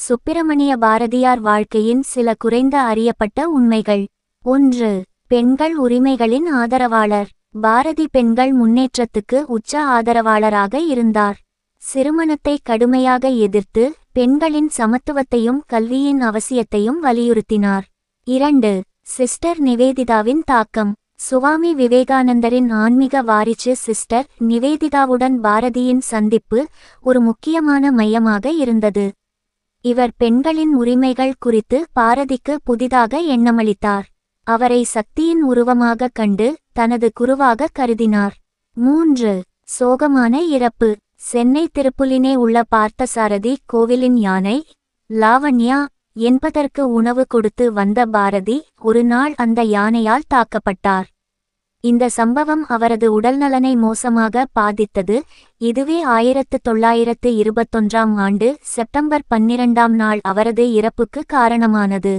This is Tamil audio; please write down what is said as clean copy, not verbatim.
சுப்பிரமணிய பாரதியார் வாழ்க்கையின் சில குறைந்த அறியப்பட்ட உண்மைகள். 1. பெண்கள் உரிமைகளின் ஆதரவாளர். பாரதி பெண்கள் முன்னேற்றத்துக்கு உச்ச ஆதரவாளராக இருந்தார். சிறுமணத்தை கடுமையாக எதிர்த்து பெண்களின் சமத்துவத்தையும் கல்வியின் அவசியத்தையும் வலியுறுத்தினார். 2. சிஸ்டர் நிவேதிதாவின் தாக்கம். சுவாமி விவேகானந்தரின் ஆன்மீக வாரிசு சிஸ்டர் நிவேதிதாவுடன் பாரதியின் சந்திப்பு ஒரு முக்கியமான மையமாக இருந்தது. இவர் பெண்களின் உரிமைகள் குறித்து பாரதிக்கு புதிதாக எண்ணமளித்தார். அவரை சக்தியின் உருவமாக கண்டு தனது குருவாக கருதினார். 3. சோகமான இறப்பு. சென்னை திருப்புலினே உள்ள பார்த்தசாரதி கோவிலின் யானை லாவண்யா என்பதற்கு உணவு கொடுத்து வந்த பாரதி ஒரு நாள் அந்த யானையால் தாக்கப்பட்டார். இந்த சம்பவம் அவரது உடல்நலனை மோசமாக பாதித்தது. இதுவே 1921 செப்டம்பர் 12 அவரது இறப்புக்கு காரணமானது.